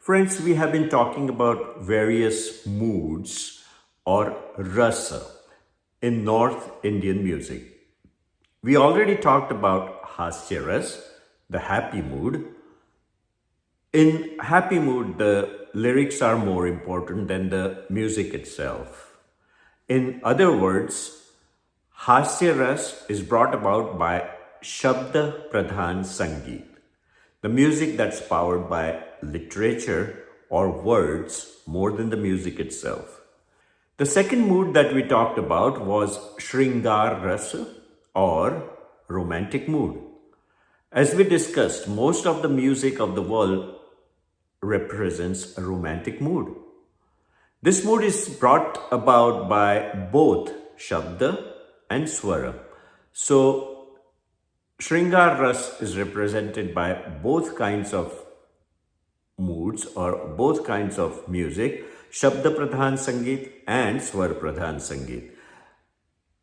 Friends, we have been talking about various moods or rasa in North Indian music. We already talked about hasya ras, the happy mood. In happy mood, the lyrics are more important than the music itself. In other words, hasya ras is brought about by Shabda Pradhan Sangeet, the music that's powered by literature or words more than the music itself. The second mood that we talked about was Shringar Rasa or romantic mood. As we discussed, most of the music of the world represents a romantic mood. This mood is brought about by both Shabda and Swara. So, Shringar Ras is represented by both kinds of moods or both kinds of music, Shabda Pradhan Sangeet and Swar Pradhan Sangeet.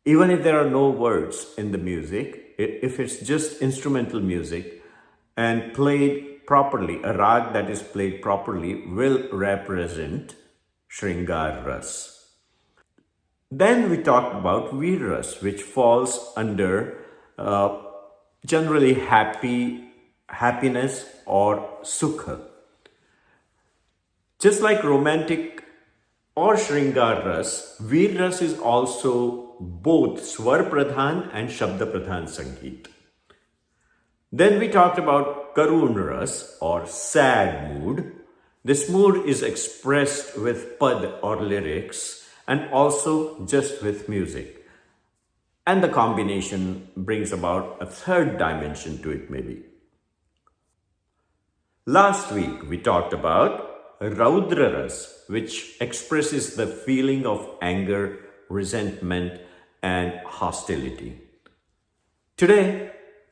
Even if there are no words in the music, if it's just instrumental music and played properly, a rag that is played properly will represent Shringar Ras. Then we talked about Veer Ras, which falls under generally happiness or sukha. Just like romantic or Shringar Ras, Veer Ras is also both Swar Pradhan and Shabda Pradhan Sangeet. Then we talked about Karun Ras or sad mood. This mood is expressed with pad or lyrics and also just with music. And the combination brings about a third dimension to it maybe. Last week we talked about Raudra Ras, which expresses the feeling of anger, resentment, and hostility. Today,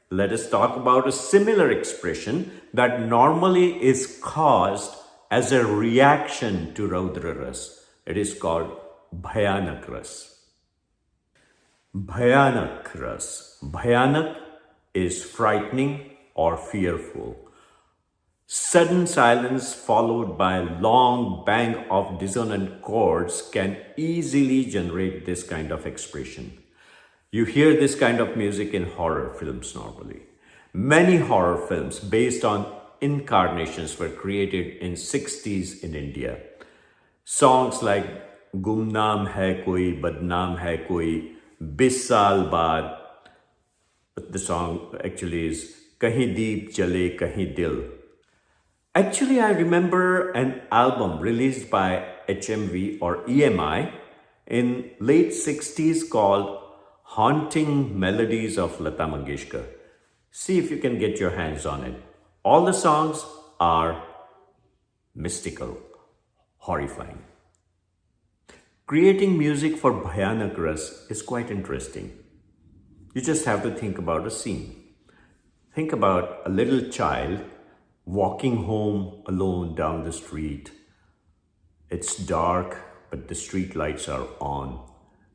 let us talk about a similar expression that normally is caused as a reaction to Raudra Ras. It is called Bhayanak Ras. Bhayanak Ras. Bhayanak is frightening or fearful. Sudden silence followed by a long bang of dissonant chords can easily generate this kind of expression. You hear this kind of music in horror films normally. Many horror films based on incarnations were created in 60s in India. Songs like Gumnam Hai Koi, Badnaam Hai Koi, 20 Saal Baad. The song actually is Kahin Deep Jale Kahin Dil. Actually, I remember an album released by HMV or EMI in late 60s called Haunting Melodies of Lata Mangeshkar. See if you can get your hands on it. All the songs are mystical, horrifying. Creating music for Bhayanak Ras is quite interesting. You just have to think about a scene. Think about a little child walking home alone down the street. It's dark, but the street lights are on.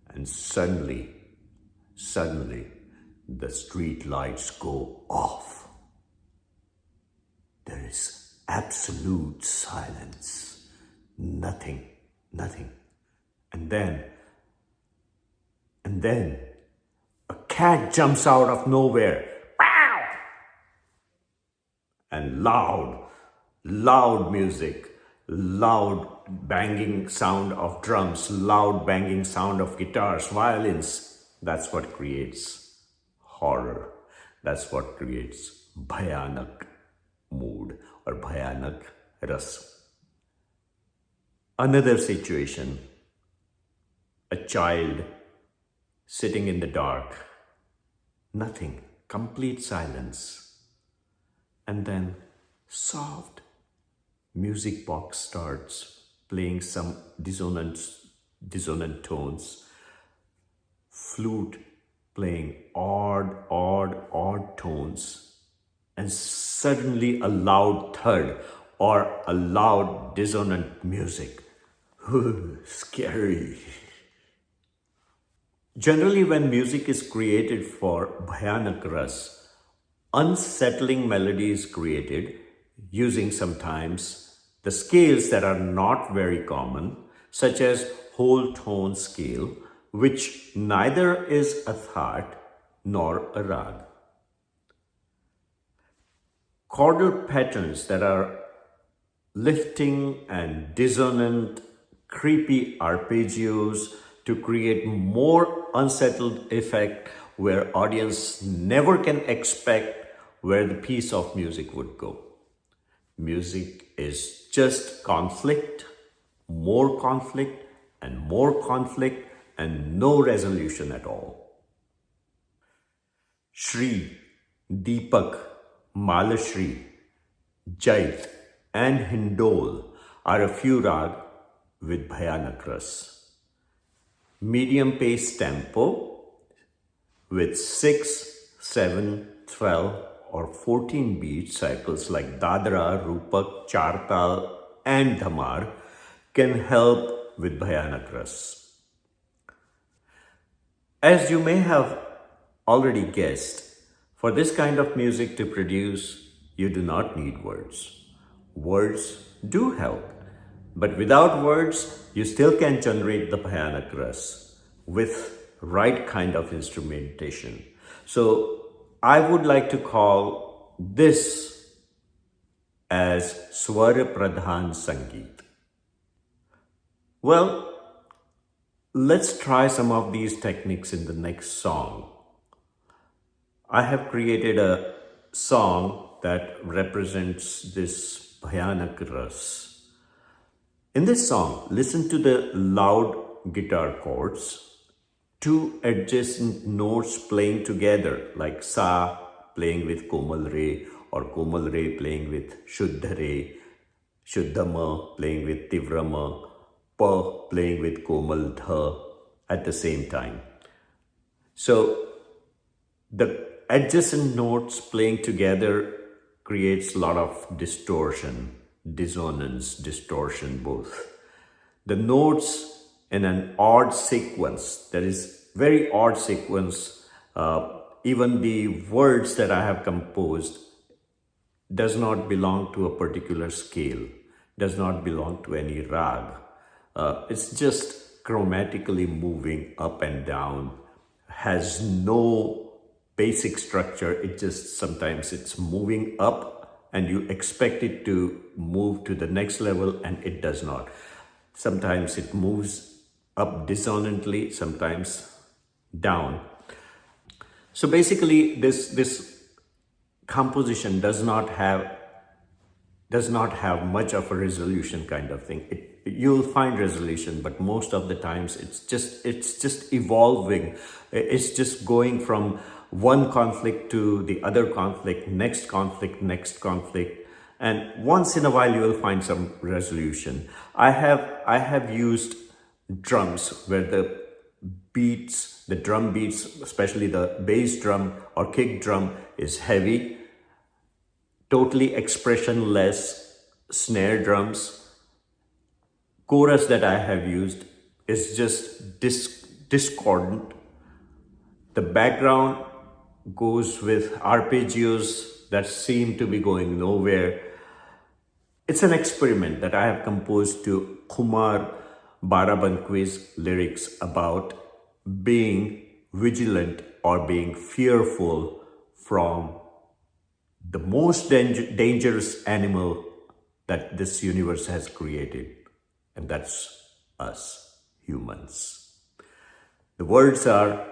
And suddenly, the street lights go off. There is absolute silence. Nothing. And then, a cat jumps out of nowhere. And loud music, loud banging sound of drums, loud banging sound of guitars, violins. That's what creates horror. That's what creates Bhayanak mood or Bhayanak Ras. Another situation, a child sitting in the dark, nothing, complete silence. And then soft music box starts playing some dissonant tones. Flute playing odd tones. And suddenly a loud thud or a loud dissonant music. Scary. Generally, when music is created for Bhayanak Ras, unsettling melody is created using sometimes The scales that are not very common, such as whole tone scale, which neither is a thought nor a rag. Chordal patterns that are lifting and dissonant, creepy arpeggios to create more unsettled effect where audience never can expect where the piece of music would go. Music is just conflict, and more conflict, and no resolution at all. Shri, Deepak, Malashri, Jait, and Hindol are a few rag with Bhayanak Rasa. Medium pace tempo with 6, 7, 12, or 14 beat cycles like Dadra, Rupak, Chartal, and Dhamar can help with Bhayanak Rasa. As you may have already guessed, for this kind of music to produce, you do not need words. Words do help, but without words, you still can generate the Bhayanak Rasa with right kind of instrumentation. So I would like to call this as Swara Pradhan Sangeet. Well, let's try some of these techniques in the next song. I have created a song that represents this Bhayanak Rasa. In this song, listen to the loud guitar chords, two adjacent notes playing together like Sa playing with Komal Re or Komal Re playing with Shuddha Re, Shuddha Ma playing with Tivra Ma, Pa playing with Komal Dha at the same time. So the adjacent notes playing together creates a lot of distortion, dissonance, distortion both. The notes in an odd sequence, that is very odd sequence, even the words that I have composed does not belong to a particular scale, does not belong to any rag. It's just chromatically moving up and down, has no basic structure. It just sometimes it's moving up and you expect it to move to the next level and it does not. Sometimes it moves up dissonantly, sometimes down. So basically this composition does not have much of a resolution kind of thing. You'll find resolution, but most of the times it's just evolving. It's just going from one conflict to the other conflict, next conflict, next conflict. And once in a while you will find some resolution. I have used drums where the beats, the drum beats, especially the bass drum or kick drum is heavy, totally expressionless snare drums. Chorus that I have used is just discordant. The background goes with arpeggios that seem to be going nowhere. It's an experiment that I have composed to Kumar Barabanqui's lyrics about being vigilant or being fearful from the most dangerous animal that this universe has created, and that's us, humans. The words are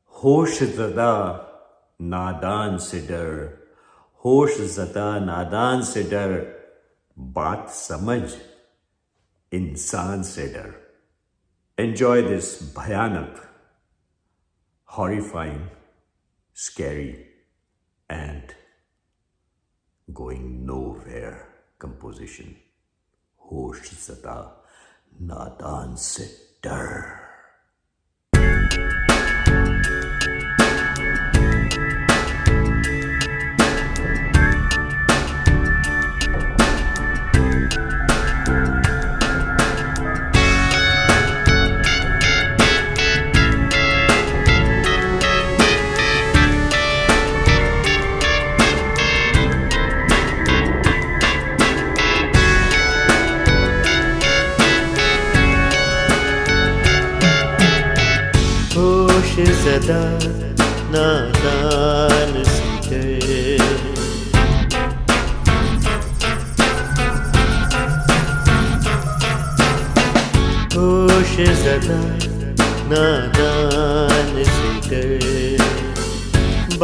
Hosh zada nadan se dar, Hosh zada nadan se dar, baat samajh insan se dar. Enjoy this bhayanak, horrifying, scary, and going nowhere composition. Hosh zada nadan se dar. सदा नादान सी होश सदा नादान सी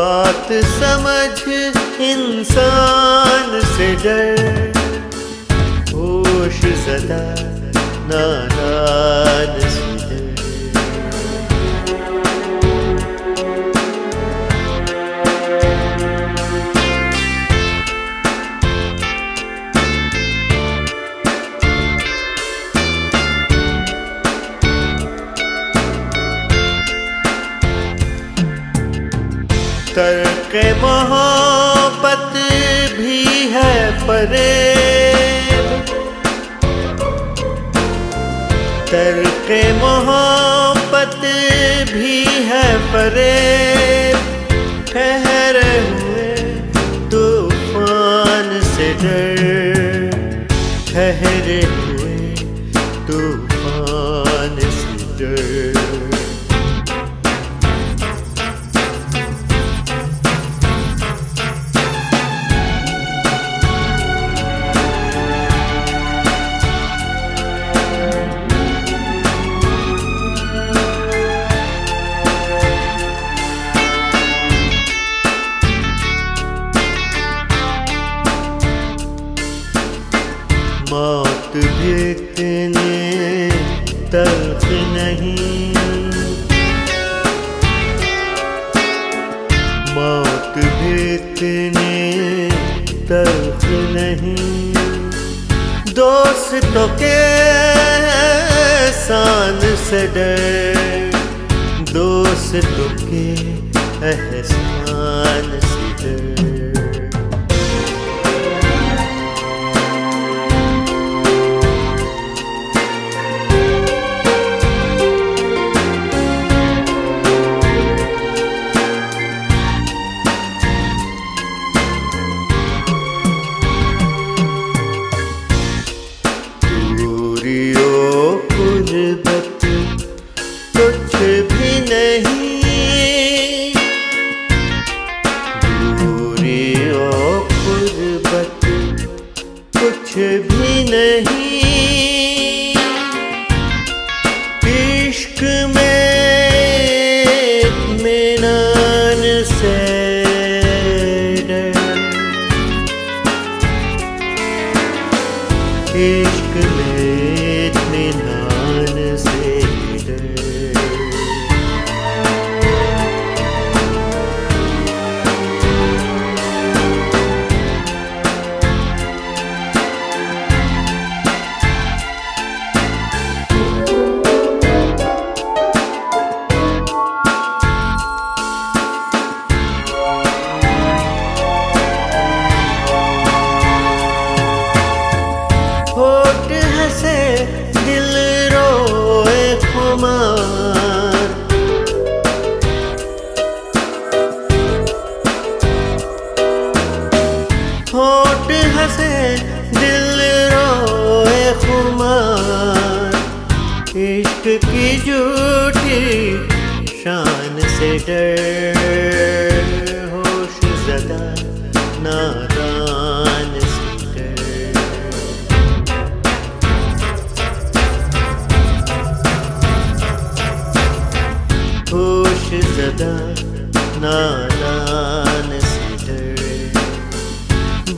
बात समझ इंसान से डर होश सदा नादान सी तर्क मोहब्बत भी है फरेब तर्क मोहब्बत भी है फरेब ठहरे हुए तूफान से डर ठहरे हुए तूफान से डर मौत भी इतने तल्ख नहीं मौत भी इतने तल्ख नहीं दोस्तों के एहसान से डर दोस्तों के एहसान से डर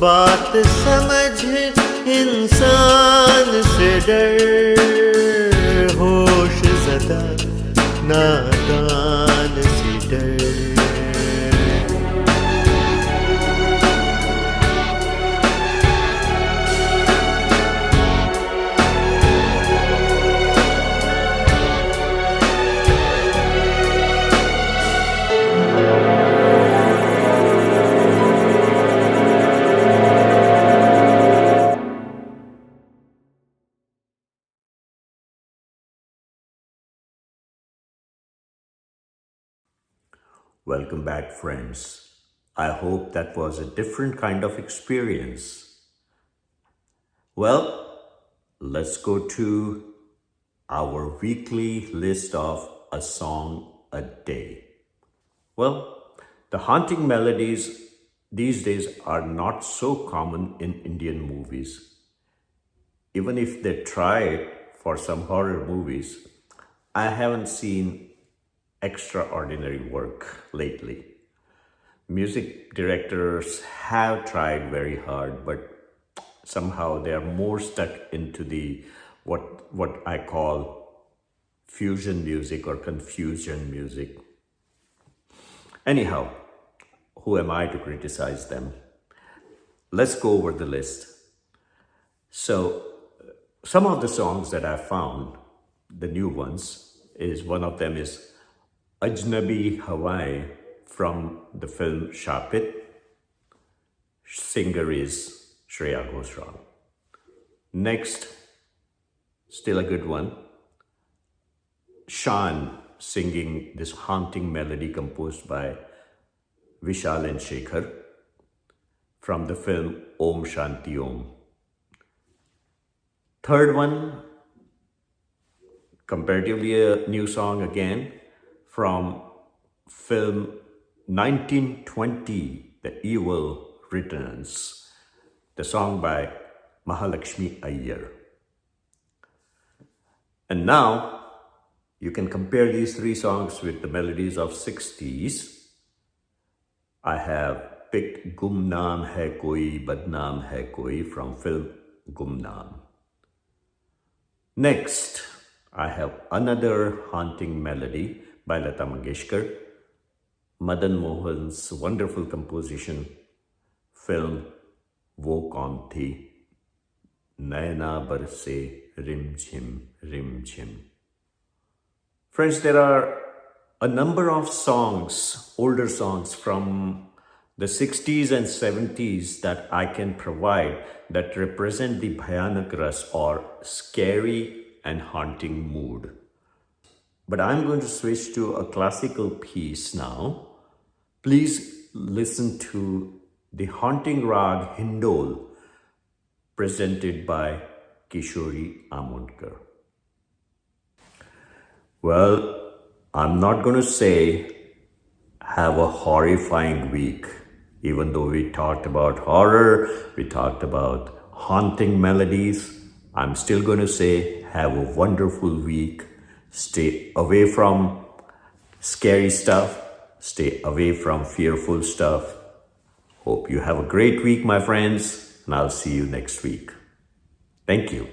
बात समझ इंसान से डर होश ज़दा नादान से डर Welcome back, friends. I hope that was a different kind of experience. Well, let's go to our weekly list of a song a day. Well, the haunting melodies these days are not so common in Indian movies. Even if they try it for some horror movies, I haven't seen extraordinary work lately. Music directors have tried very hard, but somehow they are more stuck into the what I call fusion music or confusion music. Anyhow, who am I to criticize them? Let's go over the list. So, some of the songs that I found, the new ones, is one of them is Ajnabi Hawaaen from the film Shaapit. Singer is Shreya Ghoshal. Next, still a good one, Shaan singing this haunting melody composed by Vishal and Shekhar from the film Om Shanti Om. Third one, comparatively a new song again from film 1920, The Evil Returns, the song by MahLakshmi Iyer. And now you can compare these three songs with the melodies of 60s. I have picked Gumnam Hai Koi, Badnaam Hai Koi from film Gumnam. Next, I have another haunting melody by Lata Mangeshkar, Madan Mohan's wonderful composition, film Wo Kaun Thi, Naina Barase, Rim Jhim. Friends, there are a number of songs, older songs from the 60s and 70s that I can provide that represent the Bhayanak Rasa or scary and haunting mood. But I'm going to switch to a classical piece now. Please listen to the haunting rag Hindol presented by Kishori Amonkar. Well, I'm not going to say have a horrifying week. Even though we talked about horror, we talked about haunting melodies, I'm still going to say have a wonderful week. Stay away from scary stuff. Stay away from fearful stuff. Hope you have a great week, my friends, and I'll see you next week. Thank you.